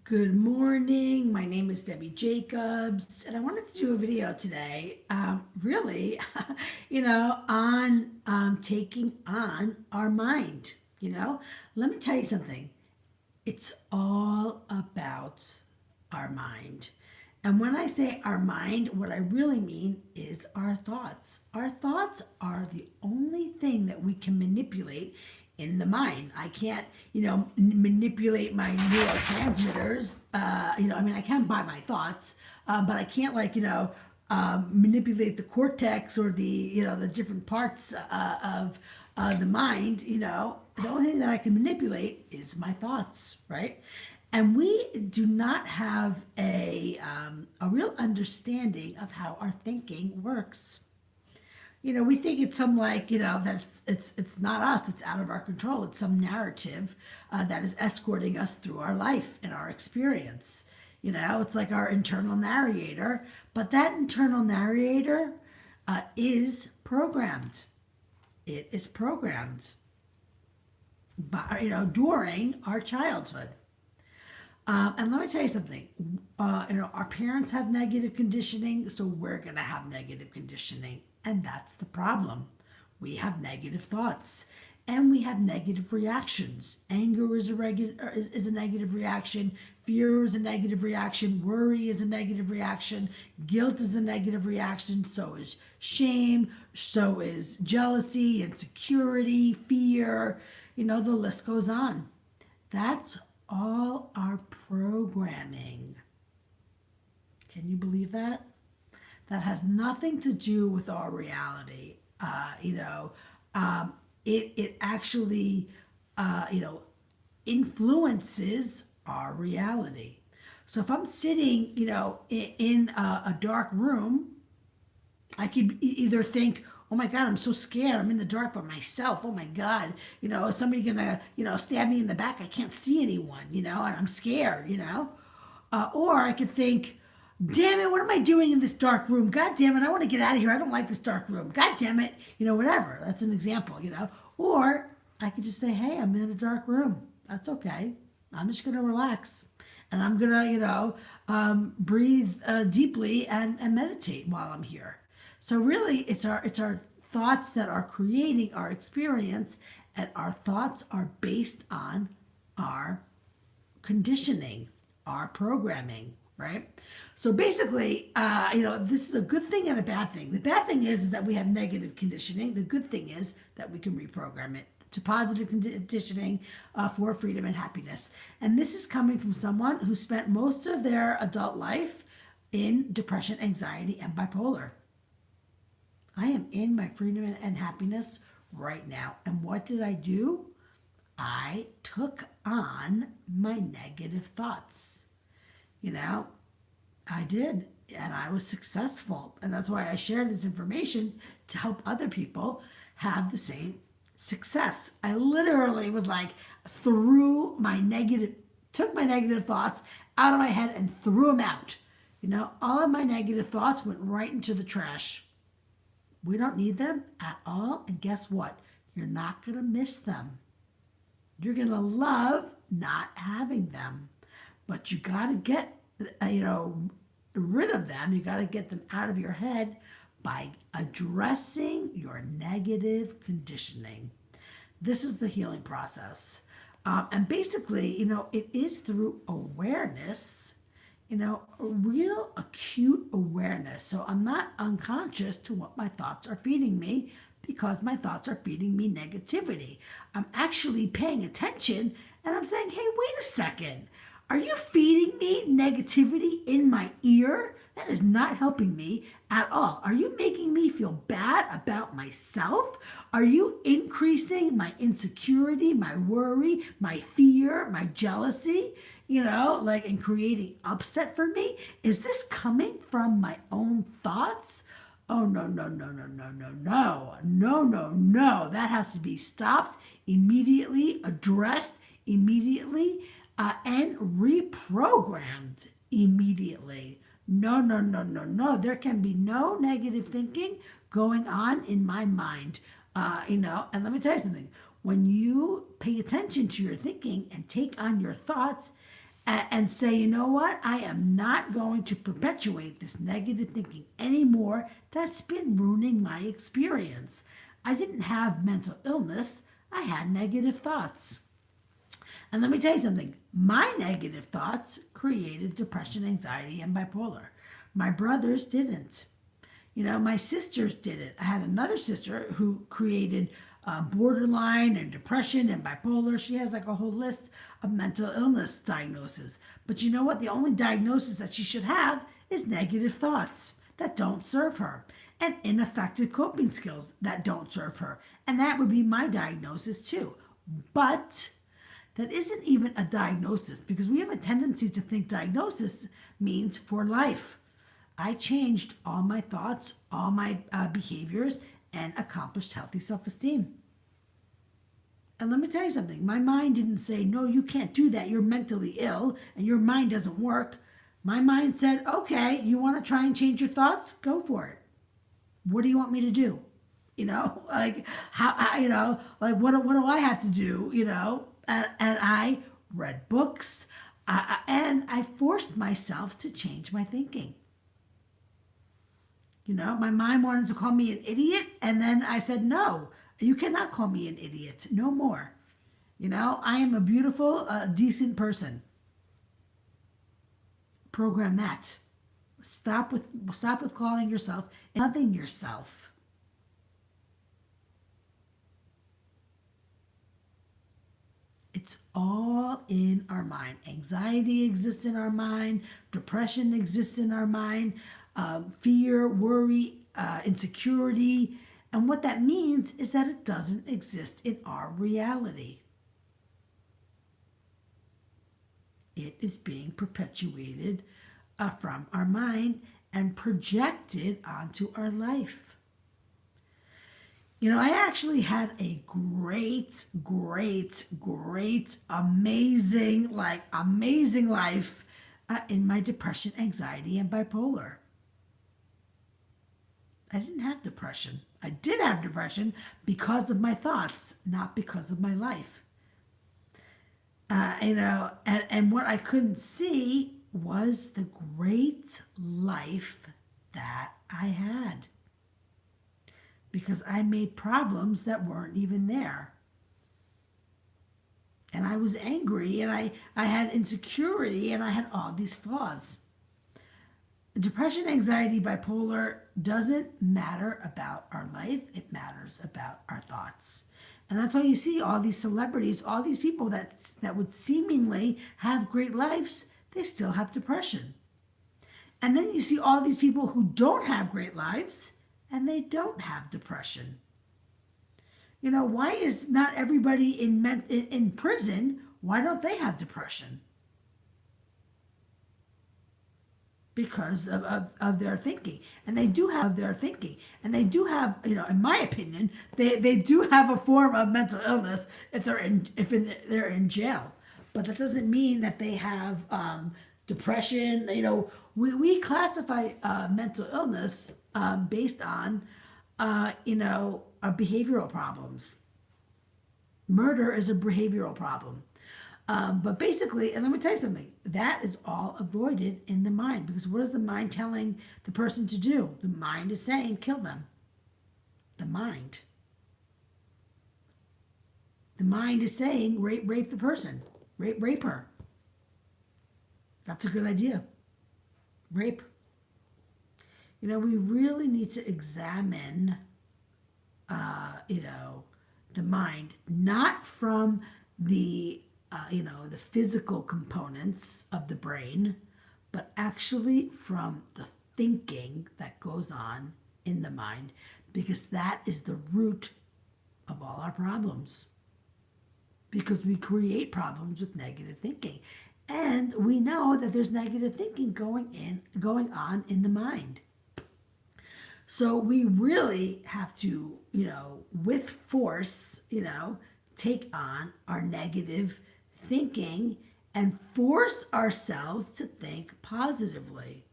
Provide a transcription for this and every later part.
Good morning. My name is Debbie Jacobs, and I wanted to do a video today, really, on taking on our mind. Let me tell you something. It's all about our mind. And when I say our mind, what I really mean is our thoughts. Our thoughts are the only thing that we can manipulate in the mind. I can't, manipulate my neurotransmitters. I can by my thoughts, but I can't, manipulate the cortex or the different parts of the mind. The only thing that I can manipulate is my thoughts, right? And we do not have a real understanding of how our thinking works. We think it's some that it's not us. It's out of our control. It's some narrative that is escorting us through our life and our experience. It's like our internal narrator, but that internal narrator is programmed. It is programmed by during our childhood. And let me tell you something. Our parents have negative conditioning, so we're going to have negative conditioning. And that's the problem. We have negative thoughts and we have negative reactions. Anger is a negative reaction. Fear is a negative reaction. Worry is a negative reaction. Guilt is a negative reaction. So is shame. So is jealousy, insecurity, fear. The list goes on. That's all our programming. Can you believe that? That has nothing to do with our reality. It actually, influences our reality. So if I'm sitting, in a dark room, I could either think, oh my God, I'm so scared. I'm in the dark by myself. Oh my God, is somebody gonna, stab me in the back? I can't see anyone, and I'm scared, or I could think, damn it, what am I doing in this dark room? God damn it, I want to get out of here. I don't like this dark room. God damn it, whatever. That's an example, Or I could just say, hey, I'm in a dark room. That's okay. I'm just gonna relax. And I'm gonna, breathe deeply and meditate while I'm here. So really, it's our thoughts that are creating our experience, and our thoughts are based on our conditioning, our programming, right? So basically, this is a good thing and a bad thing. The bad thing is that we have negative conditioning. The good thing is that we can reprogram it to positive conditioning for freedom and happiness. And this is coming from someone who spent most of their adult life in depression, anxiety, and bipolar. I am in my freedom and happiness right now. And what did I do? I took on my negative thoughts. I did. And I was successful. And that's why I shared this information to help other people have the same success. I literally was like, took my negative thoughts out of my head and threw them out. All of my negative thoughts went right into the trash. We don't need them at all. And guess what? You're not going to miss them. You're going to love not having them. But you got to get, rid of them. You got to get them out of your head by addressing your negative conditioning. This is the healing process. And basically, it is through awareness, a real acute awareness. So I'm not unconscious to what my thoughts are feeding me because my thoughts are feeding me negativity. I'm actually paying attention and I'm saying, hey, wait a second. Are you feeding me negativity in my ear? That is not helping me at all. Are you making me feel bad about myself? Are you increasing my insecurity, my worry, my fear, my jealousy? And creating upset for me? Is this coming from my own thoughts? Oh, no, no, no, no, no, no, no, no, no, no. That has to be stopped immediately, addressed immediately, and reprogrammed immediately. No, no, no, no, no. There can be no negative thinking going on in my mind. And let me tell you something. When you pay attention to your thinking and take on your thoughts and say, you know what? I am not going to perpetuate this negative thinking anymore. That's been ruining my experience. I didn't have mental illness, I had negative thoughts. And let me tell you something, my negative thoughts created depression, anxiety, and bipolar. My brothers didn't. My sisters did it. I had another sister who created borderline and depression and bipolar. She has like a whole list of mental illness diagnoses. But you know what? The only diagnosis that she should have is negative thoughts that don't serve her and ineffective coping skills that don't serve her. And that would be my diagnosis too. But that isn't even a diagnosis because we have a tendency to think diagnosis means for life. I changed all my thoughts, all my behaviors, and accomplished healthy self esteem. And let me tell you something, my mind didn't say, no, you can't do that. You're mentally ill and your mind doesn't work. My mind said, okay, you want to try and change your thoughts? Go for it. What do you want me to do? Like like what do I have to do? And I read books and I forced myself to change my thinking. My mind wanted to call me an idiot, and then I said, no, you cannot call me an idiot. No more. I am a beautiful, decent person. Program that. Stop with calling yourself and loving yourself. It's all in our mind. Anxiety exists in our mind. Depression exists in our mind. Fear, worry, insecurity. And what that means is that it doesn't exist in our reality. It is being perpetuated from our mind and projected onto our life. I actually had a great, amazing life in my depression, anxiety, and bipolar. I didn't have depression. I did have depression because of my thoughts, not because of my life. And what I couldn't see was the great life that I had. Because I made problems that weren't even there. And I was angry and I had insecurity and I had all these flaws. Depression, anxiety, bipolar doesn't matter about our life. It matters about our thoughts. And that's why you see all these celebrities, all these people that would seemingly have great lives, they still have depression. And then you see all these people who don't have great lives and they don't have depression. Why is not everybody in prison, why don't they have depression? Because of their thinking. And they do have their thinking. And they do have, in my opinion, they do have a form of mental illness if they're in jail. But that doesn't mean that they have depression. We classify mental illness based on behavioral problems. Murder is a behavioral problem. But basically, and let me tell you something, that is all avoided in the mind. Because what is the mind telling the person to do? The mind is saying, kill them. The mind. The mind is saying, rape the person. Rape her. That's a good idea. Rape. We really need to examine, the mind, not from the physical components of the brain, but actually from the thinking that goes on in the mind, because that is the root of all our problems. Because we create problems with negative thinking. And we know that there's negative thinking going on in the mind. So we really have to, with force, take on our negative thinking and force ourselves to think positively.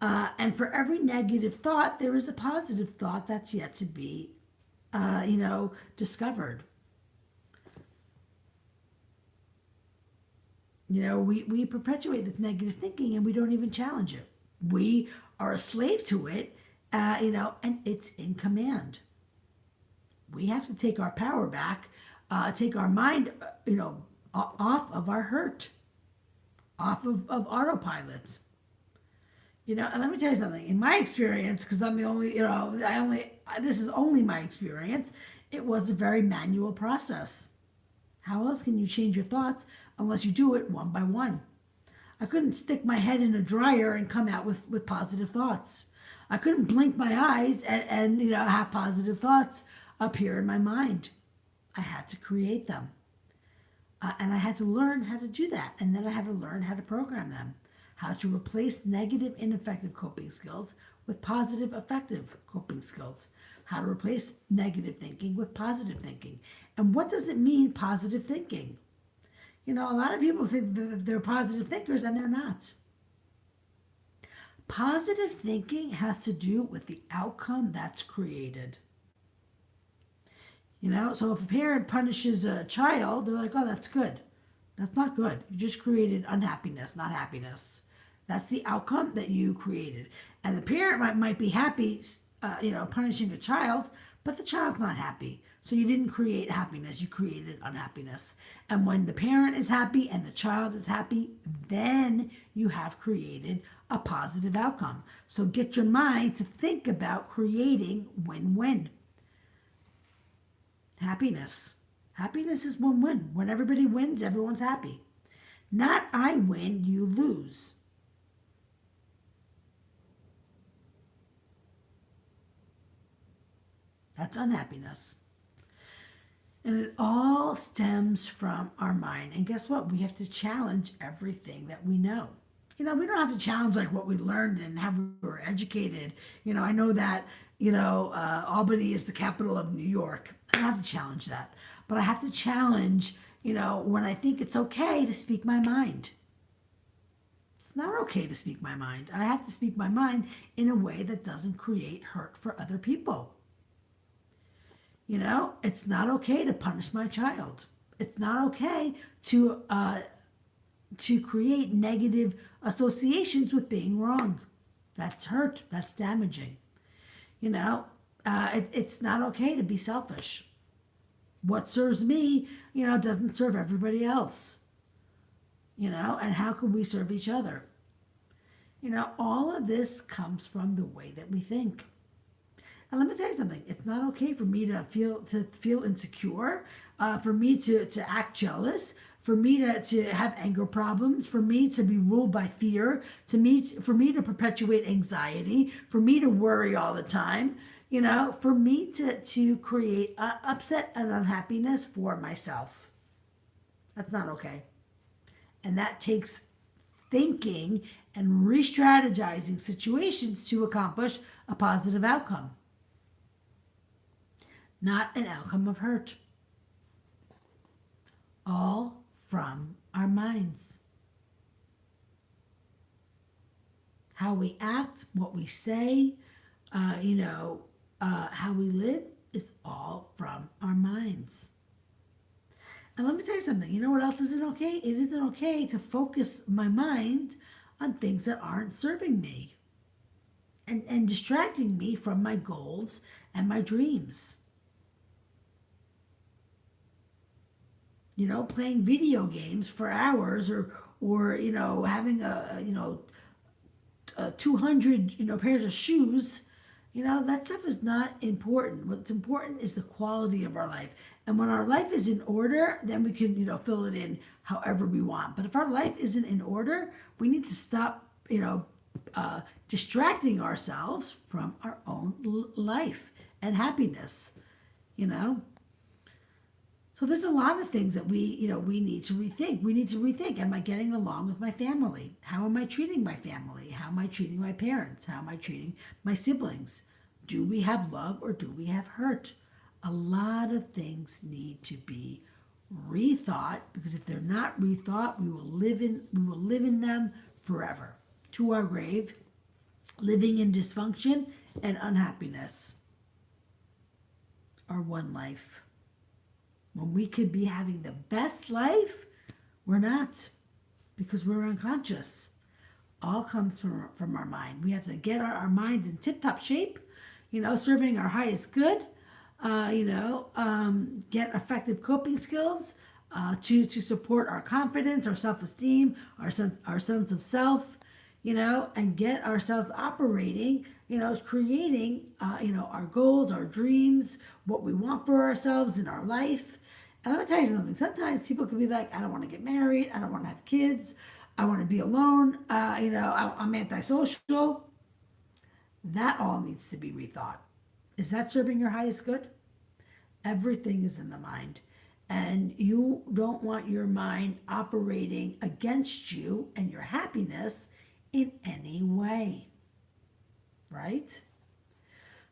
And for every negative thought, there is a positive thought that's yet to be, discovered. We perpetuate this negative thinking and we don't even challenge it. We are a slave to it, and it's in command. We have to take our power back, take our mind, off of our hurt, off of autopilots. And let me tell you something. In my experience, because I'm the only, this is only my experience, it was a very manual process. How else can you change your thoughts unless you do it one by one? I couldn't stick my head in a dryer and come out with positive thoughts. I couldn't blink my eyes and have positive thoughts appear in my mind. I had to create them. And I had to learn how to do that. And then I had to learn how to program them, how to replace negative, ineffective coping skills with positive, effective coping skills, how to replace negative thinking with positive thinking. And what does it mean, positive thinking? A lot of people think that they're positive thinkers and they're not. Positive thinking has to do with the outcome that's created. So if a parent punishes a child, they're like, oh, that's good. That's not good. You just created unhappiness, not happiness. That's the outcome that you created. And the parent might be happy, punishing a child, but the child's not happy. So you didn't create happiness, you created unhappiness. And when the parent is happy and the child is happy, then you have created a positive outcome. So get your mind to think about creating win-win. Happiness. Happiness is win-win. When everybody wins, everyone's happy. Not I win, you lose. That's unhappiness. And it all stems from our mind. And guess what? We have to challenge everything that we know. We don't have to challenge like what we learned and how we were educated. I know that, Albany is the capital of New York. I don't have to challenge that. But I have to challenge, when I think it's okay to speak my mind. It's not okay to speak my mind. I have to speak my mind in a way that doesn't create hurt for other people. It's not okay to punish my child. It's not okay to create negative associations with being wrong. That's hurt. That's damaging. It's not okay to be selfish. What serves me, doesn't serve everybody else. And how can we serve each other? All of this comes from the way that we think. And let me tell you something. It's not okay for me to feel insecure, for me to act jealous, for me to have anger problems, for me to be ruled by fear, for me to perpetuate anxiety, for me to worry all the time, for me to create upset and unhappiness for myself. That's not okay. And that takes thinking and re-strategizing situations to accomplish a positive outcome, not an outcome of hurt. All from our minds. How we act, what we say, how we live is all from our minds. And let me tell you something. You know what else isn't okay? It isn't okay to focus my mind on things that aren't serving me and distracting me from my goals and my dreams. Playing video games for hours or having a 200, pairs of shoes, that stuff is not important. What's important is the quality of our life. And when our life is in order, then we can, fill it in however we want. But if our life isn't in order, we need to stop, distracting ourselves from our own life and happiness, So there's a lot of things that we need to rethink. We need to rethink, am I getting along with my family? How am I treating my family? How am I treating my parents? How am I treating my siblings? Do we have love or do we have hurt? A lot of things need to be rethought, because if they're not rethought, we will live in them forever, to our grave, living in dysfunction and unhappiness. Our one life. When we could be having the best life, we're not. because we're unconscious. All comes from our mind. We have to get our minds in tip-top shape, serving our highest good, get effective coping skills to support our confidence, our self-esteem, our sense of self, and get ourselves operating, creating, our goals, our dreams, what we want for ourselves in our life. And let me tell you something. Sometimes people can be like, I don't want to get married. I don't want to have kids. I want to be alone. I'm antisocial. That all needs to be rethought. Is that serving your highest good? Everything is in the mind. And you don't want your mind operating against you and your happiness in any way. Right?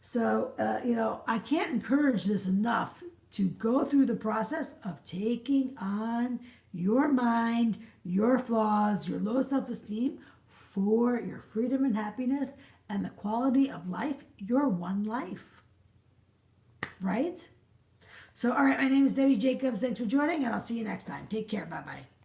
So, I can't encourage this enough to go through the process of taking on your mind, your flaws, your low self esteem for your freedom and happiness and the quality of life, your one life. Right? So, all right, my name is Debbie Jacobs. Thanks for joining, and I'll see you next time. Take care. Bye bye.